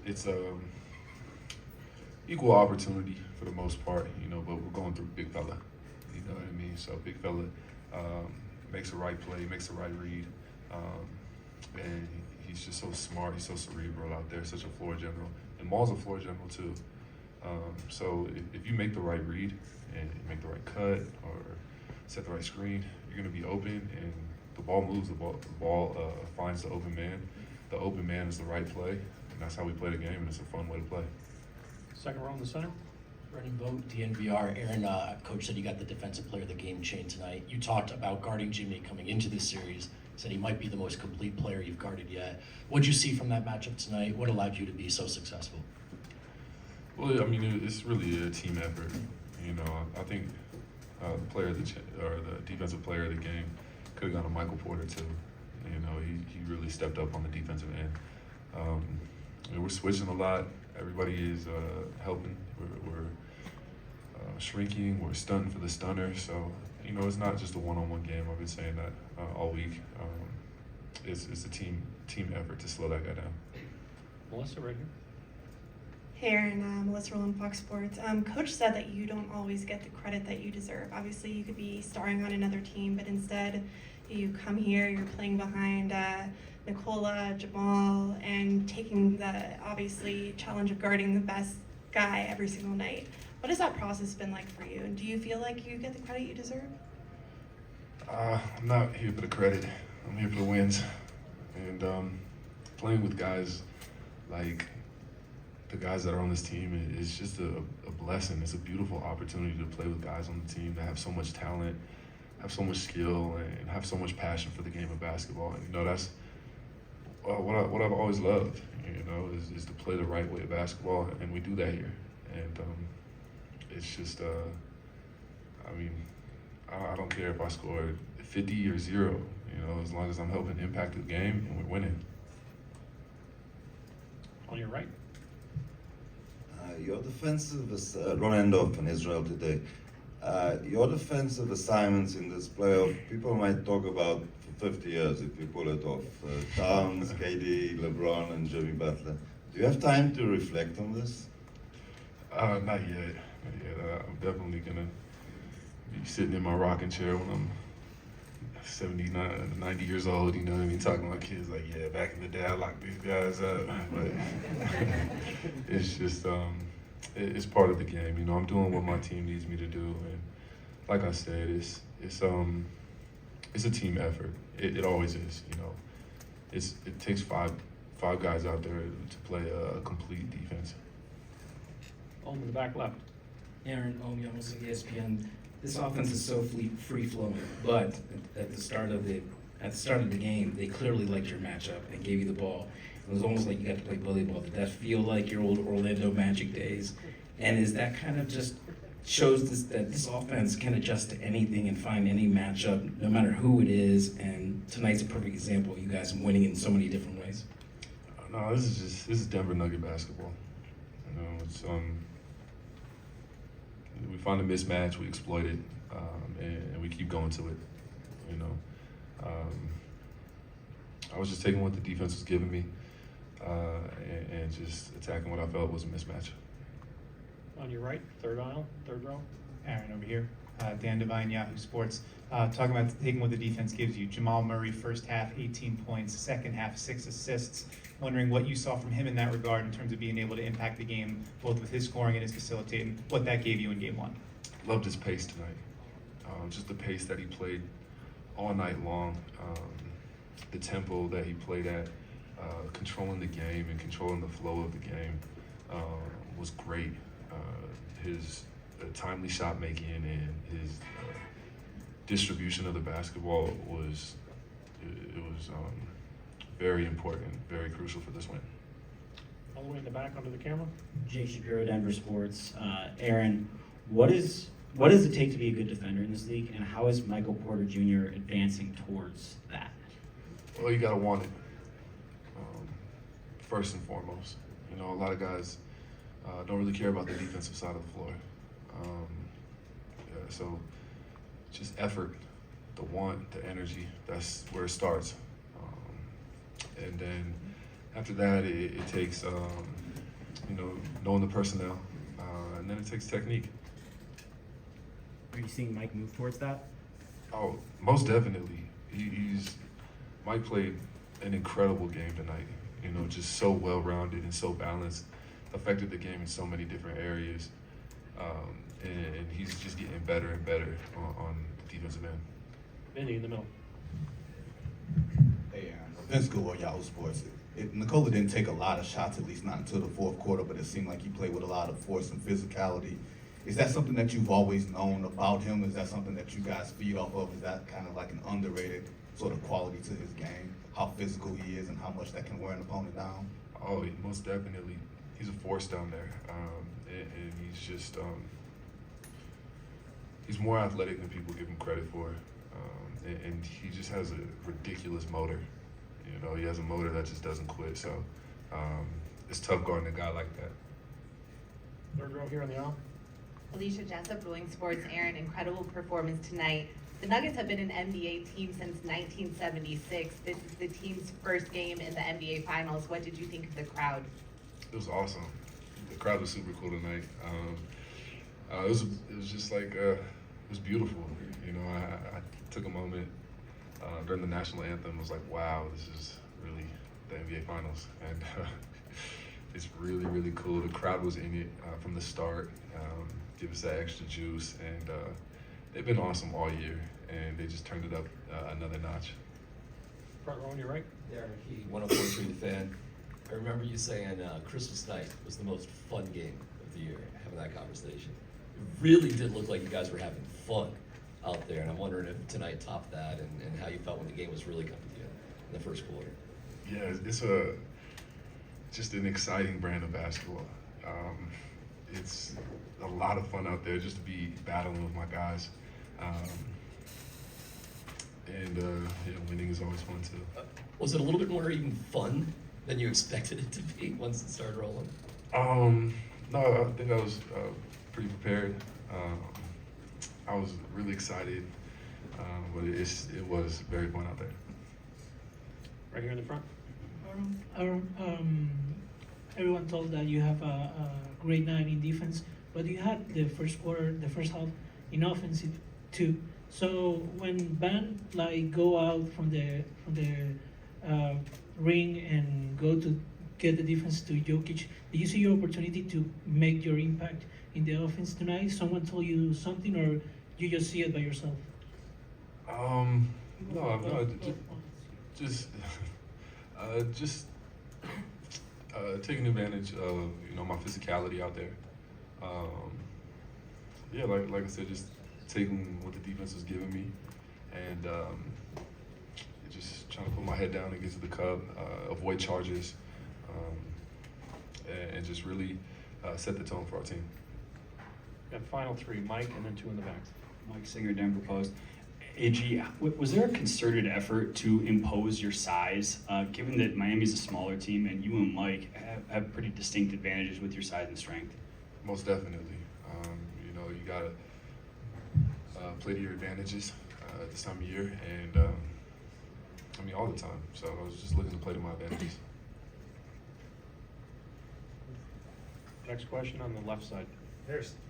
it's equal opportunity for the most part, but we're going through big fella. You know what I mean? So big fella makes the right play, makes the right read, and he's just so smart. He's so cerebral out there, such a floor general. And Maul's a floor general too. So if you make the right read and you make the right cut or set the right screen, you're going to be open, and the ball moves. The ball finds the open man. The open man is the right play, and that's how we play the game, and it's a fun way to play. Second row in the center. Brennan Vogt, DNVR. Aaron, coach said you got the defensive player of the game chain tonight. You talked about guarding Jimmy coming into this series. Said he might be the most complete player you've guarded yet. What'd you see from that matchup tonight? What allowed you to be so successful? Well, I mean, it's really a team effort. I think the player of or the defensive player of the game could have gone to Michael Porter too. He really stepped up on the defensive end. We're switching a lot. Everybody is helping. We're shrinking. We're stunting for the stunner. So it's not just a one-on-one game. I've been saying that all week. It's a team effort to slow that guy down. Melissa, right here. Hey Aaron, Melissa Rowland, Fox Sports. Coach said that you don't always get the credit that you deserve. Obviously, you could be starring on another team, but instead you come here, you're playing behind Nikola, Jamal, and taking the, obviously, challenge of guarding the best guy every single night. What has that process been like for you? And do you feel like you get the credit you deserve? I'm not here for the credit. I'm here for the wins. And playing with guys like the guys that are on this team is just a blessing. It's a beautiful opportunity to play with guys on the team that have so much talent, have so much skill, and have so much passion for the game of basketball. And that's what I've always loved. Is to play the right way of basketball, and we do that here. And it's just, I don't care if I scored 50 or 0. As long as I'm helping impact the game and we're winning. On your right. Your defensive is Ron Endorf in Israel today. Your defensive assignments in this playoff, people might talk about for 50 years if you pull it off. Towns, KD, LeBron, and Jimmy Butler. Do you have time to reflect on this? Not yet. I'm definitely gonna be sitting in my rocking chair when I'm 79, 90 years old, talking to my kids like, yeah, back in the day I locked these guys up. But it's just, it's part of the game. I'm doing what my team needs me to do. And like I said, it's a team effort. It always is, It takes five guys out there to play a complete defense. In the back left. Aaron Omiyamos of ESPN. This offense is so free flowing, but at the start of the game, they clearly liked your matchup and gave you the ball. It was almost like you got to play bully ball. Did that feel like your old Orlando Magic days? And is that kind of just shows that this offense can adjust to anything and find any matchup, no matter who it is? And tonight's a perfect example. You guys winning in so many different ways. No, this is Denver Nugget basketball. It's we find a mismatch, we exploit it, and we keep going to it. I was just taking what the defense was giving me, and just attacking what I felt was a mismatch. On your right, third aisle, third row. Aaron over here, Dan Devine, Yahoo Sports. Talking about taking what the defense gives you. Jamal Murray, first half, 18 points, second half, 6 assists. Wondering what you saw from him in that regard in terms of being able to impact the game, both with his scoring and his facilitating, what that gave you in game 1. Loved his pace tonight. Just the pace that he played all night long, the tempo that he played at, controlling the game and controlling the flow of the game was great. His timely shot making and his distribution of the basketball was very important, very crucial for this win. All the way in the back under the camera. Jake Shapiro, Denver Sports. Aaron, what does it take to be a good defender in this league, and how is Michael Porter Jr. advancing towards that? Well, you gotta want it, first and foremost. A lot of guys don't really care about the defensive side of the floor. So just effort, the want, the energy, that's where it starts. And then after that, it takes knowing the personnel, and then it takes technique. Are you seeing Mike move towards that? Oh, most definitely. Mike played an incredible game tonight. Just so well-rounded and so balanced. Affected the game in so many different areas, and he's just getting better and better on the defensive end. Vinny in the middle. Hey, Vince Gould, Yahoo Sports. Nikola didn't take a lot of shots, at least not until the fourth quarter, but it seemed like he played with a lot of force and physicality. Is that something that you've always known about him? Is that something that you guys feed off of? Is that kind of like an underrated sort of quality to his game? How physical he is and how much that can wear an opponent down? Oh, most definitely. He's a force down there, and he's just he's more athletic than people give him credit for, and he just has a ridiculous motor. He has a motor that just doesn't quit. So it's tough guarding a guy like that. Third row here on the aisle. Alicia Jessup, Blowing Sports. Aaron, incredible performance tonight. The Nuggets have been an NBA team since 1976. This is the team's first game in the NBA Finals. What did you think of the crowd? It was awesome. The crowd was super cool tonight. It was just like it was beautiful. I took a moment during the national anthem. Was like, wow, this is really the NBA Finals, and it's really, really cool. The crowd was in it from the start. Give us that extra juice, and they've been awesome all year, and they just turned it up another notch. Front row on your right. Darren Key, 104.3 The Fan. I remember you saying Christmas night was the most fun game of the year, having that conversation. It really did look like you guys were having fun out there, and I'm wondering if tonight topped that and how you felt when the game was really coming to you in the first quarter. Yeah, it's just an exciting brand of basketball. It's a lot of fun out there just to be battling with my guys. Winning is always fun too. Was it a little bit more even fun than you expected it to be once it started rolling? No, I think I was pretty prepared. I was really excited, but it was very fun out there. Right here in the front. Everyone told that you have a great night in defense, but you had the first half in offensive too. So when Van go out from the ring and go to get the defense to Jokic, did you see your opportunity to make your impact in the offense tonight? Someone told you something, or you just see it by yourself? No, just taking advantage of my physicality out there. Like I said, just taking what the defense was giving me, and just trying to put my head down and get to the cup, avoid charges, and just really set the tone for our team. Got final three, Mike, and then two in the back. Mike Singer, Denver Post. AG, was there a concerted effort to impose your size, given that Miami's a smaller team and you and Mike have pretty distinct advantages with your size and strength? Most definitely. You gotta play to your advantages at this time of year, and all the time. So I was just looking to play to my advantages. Next question on the left side.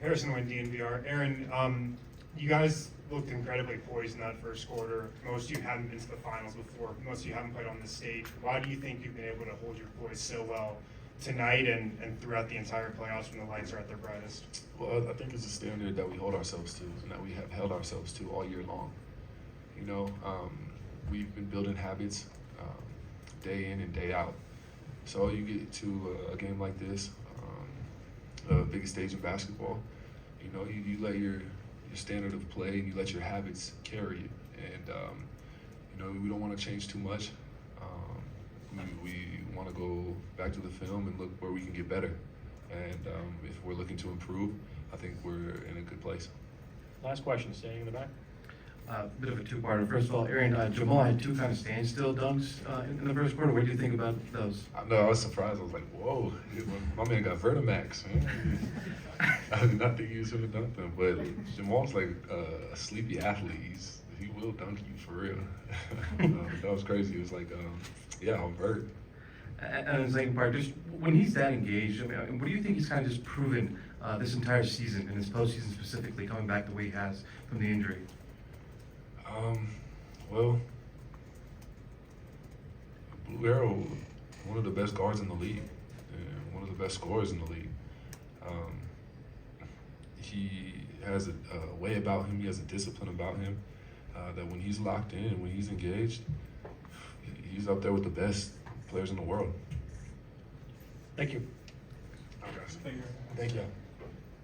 Harrison Wynn, DNVR. Aaron, you guys looked incredibly poised in that first quarter. Most of you hadn't been to the finals before. Most of you haven't played on this stage. Why do you think you've been able to hold your poise so well tonight and throughout the entire playoffs when the lights are at their brightest? Well, I think it's a standard that we hold ourselves to and that we have held ourselves to all year long. We've been building habits day in and day out. So you get to a game like this, the biggest stage in basketball, you let your standard of play and you let your habits carry you. And, we don't want to change too much. We want to go back to the film and look where we can get better. And if we're looking to improve, I think we're in a good place. Last question, staying in the back. Bit of a two-parter. First of all, Aaron, Jamal had two kind of standstill dunks in the first quarter. What do you think about those? I was surprised. I was like, whoa, my man got Vertimax, man. I did not think he was going to dunk them. But Jamal's like a sleepy athlete. He will dunk you for real. That was crazy. It was like, on Vert. And the second part, just when he's that engaged, I mean, what do you think he's kind of just proven this entire season, and this postseason specifically, coming back the way he has from the injury? Well, Blue Arrow, one of the best guards in the league, and one of the best scorers in the league. He has a way about him, he has a discipline about him, that when he's locked in and when he's engaged, he's up there with the best players in the world. Thank you. Thank you.